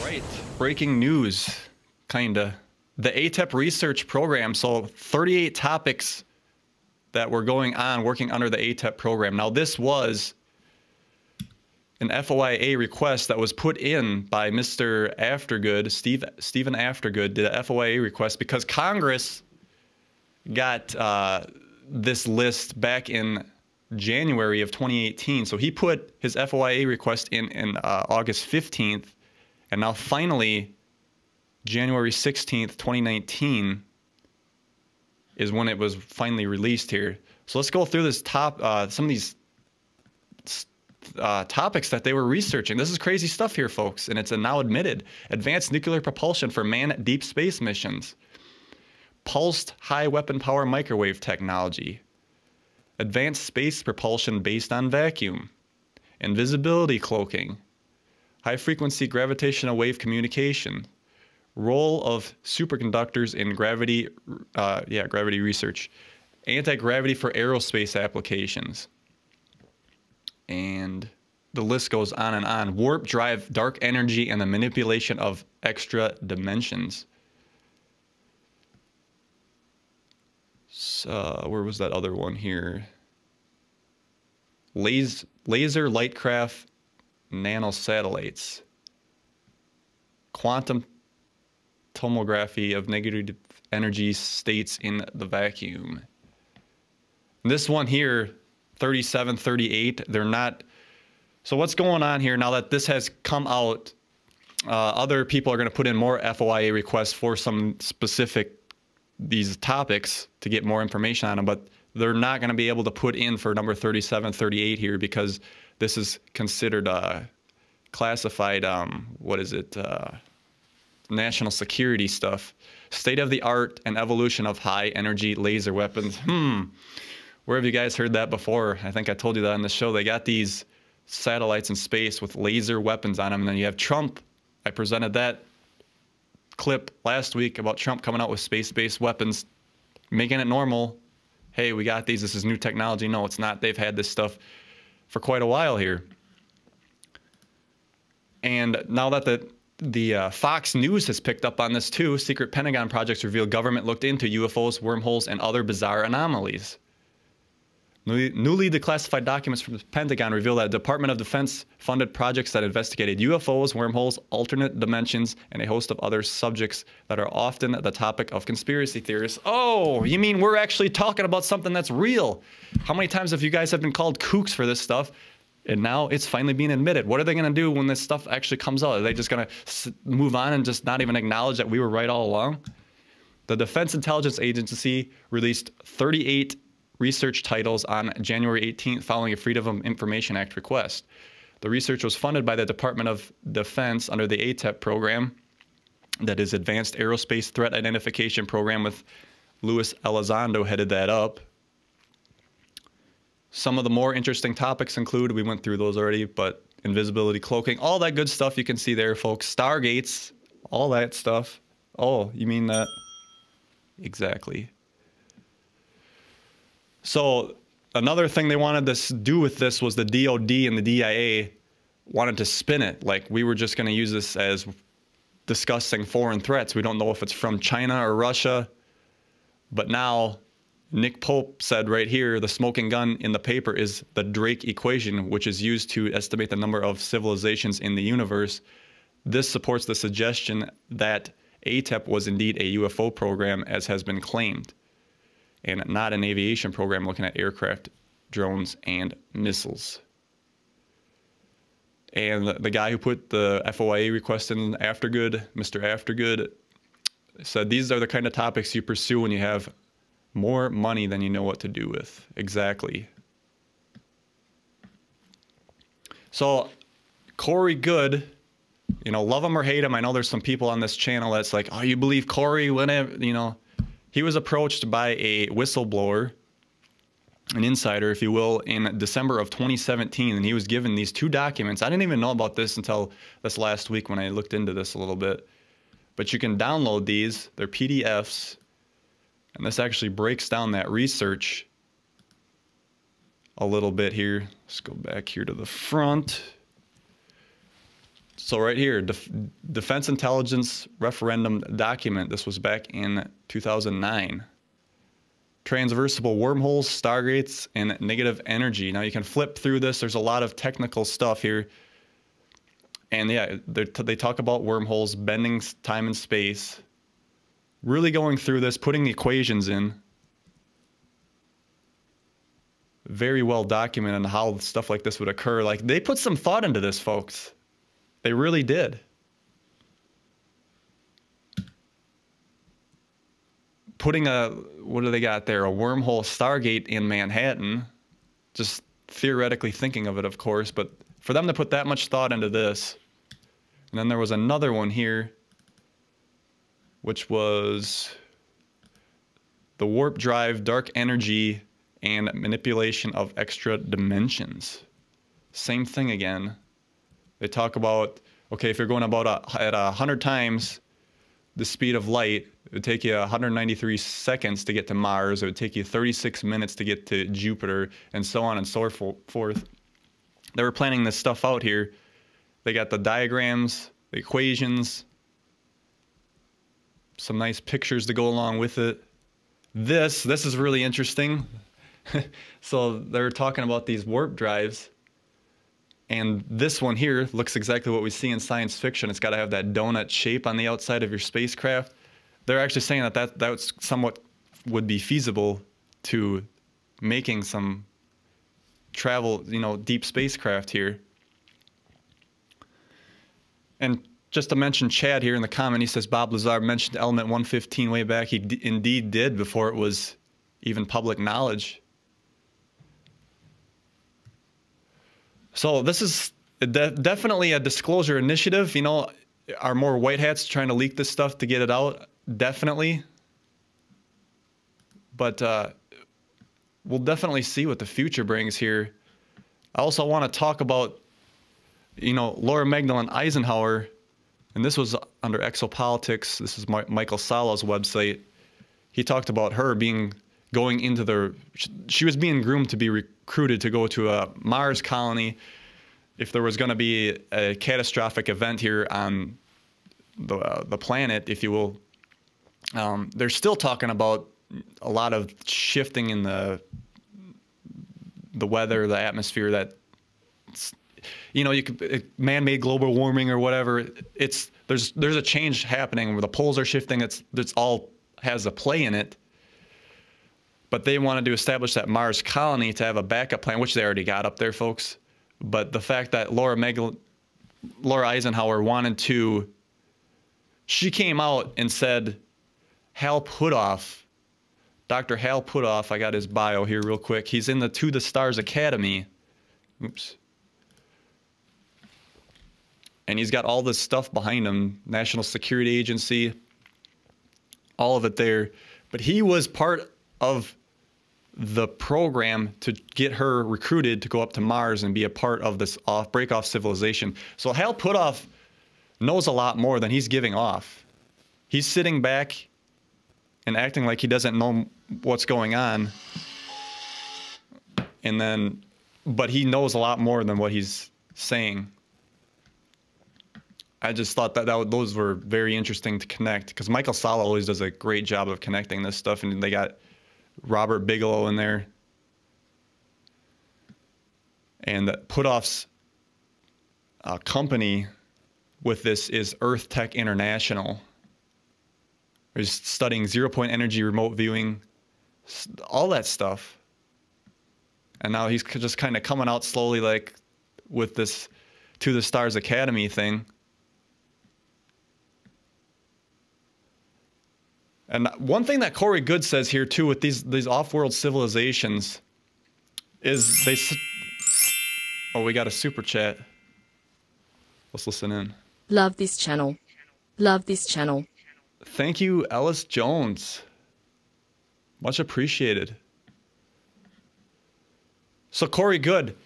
Right, breaking news, kinda. The AATIP research program, so 38 topics that were going on working under the AATIP program. Now this was an FOIA request that was put in by Mr. Aftergood, Stephen Aftergood did a FOIA request because Congress got this list back in January of 2018. So he put his FOIA request in August 15th, and now finally, January 16th, 2019 is when it was finally released here. So let's go through this some of these topics that they were researching. This is crazy stuff here, folks, and it's now admitted. Advanced nuclear propulsion for manned deep space missions. Pulsed high weapon power microwave technology. Advanced space propulsion based on vacuum. Invisibility cloaking. High frequency gravitational wave communication. Role of superconductors in gravity research. Anti-gravity for aerospace applications. And the list goes on and on. Warp drive, dark energy, and the manipulation of extra dimensions. So, where was that other one here? Laser lightcraft nanosatellites. Quantum tomography of negative energy states in the vacuum. This one here, 37, 38, they're not. So what's going on here now that this has come out? Other people are going to put in more FOIA requests for some specific these topics to get more information on them, but they're not going to be able to put in for number 37, 38 here because this is considered classified, national security stuff. State of the art and evolution of high energy laser weapons. Where have you guys heard that before? I think I told you that on the show. They got these satellites in space with laser weapons on them, and then you have Trump. I presented that clip last week about Trump coming out with space-based weapons, making it normal. Hey, we got these. This is new technology. No, it's not. They've had this stuff for quite a while here. And now that the Fox News has picked up on this too, secret Pentagon projects reveal government looked into UFOs, wormholes, and other bizarre anomalies. Newly declassified documents from the Pentagon reveal that the Department of Defense funded projects that investigated UFOs, wormholes, alternate dimensions, and a host of other subjects that are often the topic of conspiracy theorists. Oh, you mean we're actually talking about something that's real? How many times have you guys been called kooks for this stuff? And now it's finally being admitted. What are they going to do when this stuff actually comes out? Are they just going to move on and just not even acknowledge that we were right all along? The Defense Intelligence Agency released 38 research titles on January 18th following a Freedom of Information Act request. The research was funded by the Department of Defense under the AATIP program, that is Advanced Aerospace Threat Identification Program, with Luis Elizondo headed that up. Some of the more interesting topics include, we went through those already, but invisibility cloaking, all that good stuff you can see there, folks. Stargates, all that stuff. Oh, you mean that? Exactly. So another thing they wanted to do with this was the DOD and the DIA wanted to spin it like we were just going to use this as discussing foreign threats. We don't know if it's from China or Russia. But now Nick Pope said right here, the smoking gun in the paper is the Drake equation, which is used to estimate the number of civilizations in the universe. This supports the suggestion that AATIP was indeed a UFO program, as has been claimed, and not an aviation program looking at aircraft, drones, and missiles. And the guy who put the FOIA request in, Aftergood, Mr. Aftergood, said these are the kind of topics you pursue when you have more money than you know what to do with. Exactly. So Corey Goode, you know, love him or hate him, I know there's some people on this channel that's like, oh, you believe Corey? Whenever, you know, he was approached by a whistleblower, an insider, if you will, in December of 2017, and he was given these two documents. I didn't even know about this until this last week when I looked into this a little bit. But you can download these. They're PDFs. And this actually breaks down that research a little bit here. Let's go back here to the front. So right here, Defense Intelligence Referendum Document. This was back in 2009. Transversible wormholes, stargates, and negative energy. Now you can flip through this. There's a lot of technical stuff here. And yeah, they talk about wormholes, bending time and space. Really going through this, putting the equations in. Very well documented on how stuff like this would occur. Like, they put some thought into this, folks. They really did. Putting what do they got there? A wormhole Stargate in Manhattan. Just theoretically thinking of it, of course, but for them to put that much thought into this. And then there was another one here, which was the warp drive, dark energy, and manipulation of extra dimensions. Same thing again. They talk about, okay, if you're going about at 100 times the speed of light, it would take you 193 seconds to get to Mars. It would take you 36 minutes to get to Jupiter, and so on and so forth. They were planning this stuff out here. They got the diagrams, the equations, some nice pictures to go along with it. This is really interesting. So they're talking about these warp drives. And this one here looks exactly what we see in science fiction. It's got to have that donut shape on the outside of your spacecraft. They're actually saying that somewhat would be feasible to making some travel, deep spacecraft here. And just to mention Chad here in the comment, he says Bob Lazar mentioned element 115 way back. He indeed did, before it was even public knowledge. So this is definitely a disclosure initiative. Are more white hats trying to leak this stuff to get it out? Definitely. But we'll definitely see what the future brings here. I also want to talk about, Laura Magdalene Eisenhower, and this was under Exopolitics. This is Michael Solo's website. He talked about her going into she was being groomed to be recruited to go to a Mars colony if there was going to be a catastrophic event here on the planet, if you will. They're still talking about a lot of shifting in the weather, the atmosphere, that you could man-made global warming or whatever. There's a change happening where the poles are shifting. It's all has a play in it. But they wanted to establish that Mars colony to have a backup plan, which they already got up there, folks. But the fact that Laura Eisenhower wanted to, she came out and said, Hal Puthoff, Dr. Hal Puthoff, I got his bio here real quick. He's in the To the Stars Academy. Oops. And he's got all this stuff behind him, National Security Agency, all of it there. But he was part of the program to get her recruited to go up to Mars and be a part of this break-off civilization. So Hal Puthoff knows a lot more than he's giving off. He's sitting back and acting like he doesn't know what's going on. But he knows a lot more than what he's saying. I just thought that those were very interesting to connect, because Michael Salo always does a great job of connecting this stuff, and they got Robert Bigelow in there. And Puthoff's company with this is Earth Tech International. He's studying zero-point energy, remote viewing, all that stuff. And now he's just kind of coming out slowly, like with this To the Stars Academy thing. And one thing that Corey Good says here too with these off-world civilizations is oh, we got a super chat. Let's listen in. Love this channel. Love this channel. Thank you, Ellis Jones. Much appreciated. So Corey Good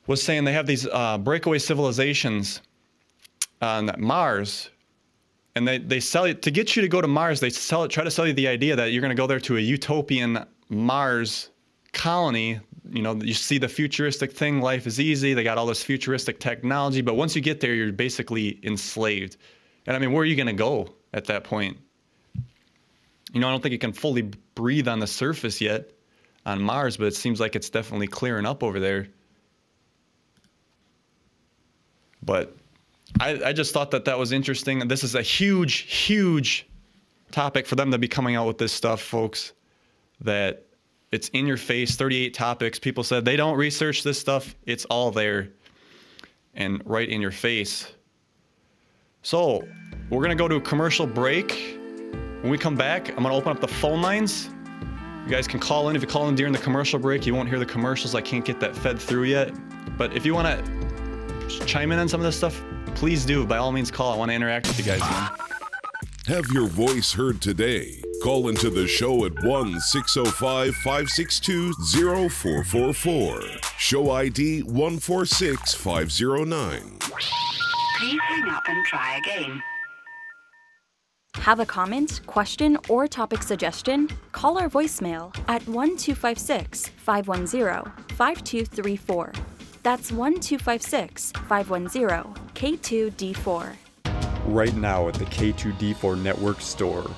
was saying they have these breakaway civilizations on Mars. And they sell it to get you to go to Mars. They try to sell you the idea that you're going to go there to a utopian Mars colony you know, you see the futuristic thing, life is easy, they got all this futuristic technology, but once you get there, you're basically enslaved. And I mean, where are you going to go at that point? You know, I don't think you can fully breathe on the surface yet on Mars, but it seems like it's definitely clearing up over there. But I just thought that that was interesting. And this is a huge, huge topic for them to be coming out with this stuff, folks, that it's in your face, 38 topics. People said they don't research this stuff. It's all there and right in your face. So we're going to go to a commercial break. When we come back, I'm going to open up the phone lines. You guys can call in. If you call in during the commercial break, you won't hear the commercials. I can't get that fed through yet. But if you want to chime in on some of this stuff, please do. By all means, call. I want to interact with you guys, man. Have your voice heard today. Call into the show at 1-605-562-0444. Show ID 146509. Please hang up and try again. Have a comment, question, or topic suggestion? Call our voicemail at 1-256-510-5234. That's 1-256-510-K2D4. Right now at the K2D4 Network store,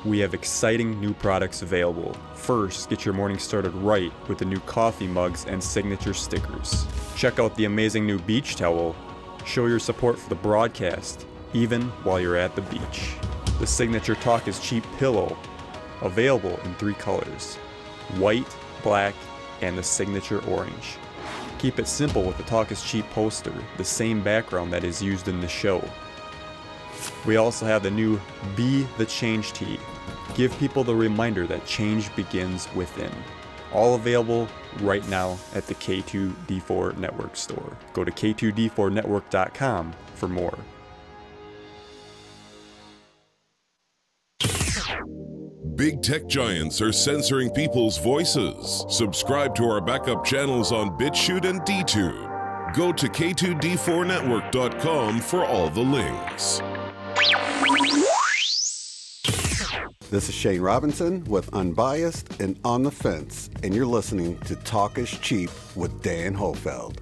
we have exciting new products available. First, get your morning started right with the new coffee mugs and signature stickers. Check out the amazing new beach towel. Show your support for the broadcast, even while you're at the beach. The signature Talk is Cheap pillow, available in 3 colors: white, black, and the signature orange. Keep it simple with the Talk is Cheap poster, the same background that is used in the show. We also have the new Be the Change tee. Give people the reminder that change begins within. All available right now at the K2D4 Network store. Go to k2d4network.com for more. Big tech giants are censoring people's voices. Subscribe to our backup channels on BitChute and DTube. Go to k2d4network.com for all the links. This is Shane Robinson with Unbiased and On the Fence, and you're listening to Talk is Cheap with Dan Hohlfeld.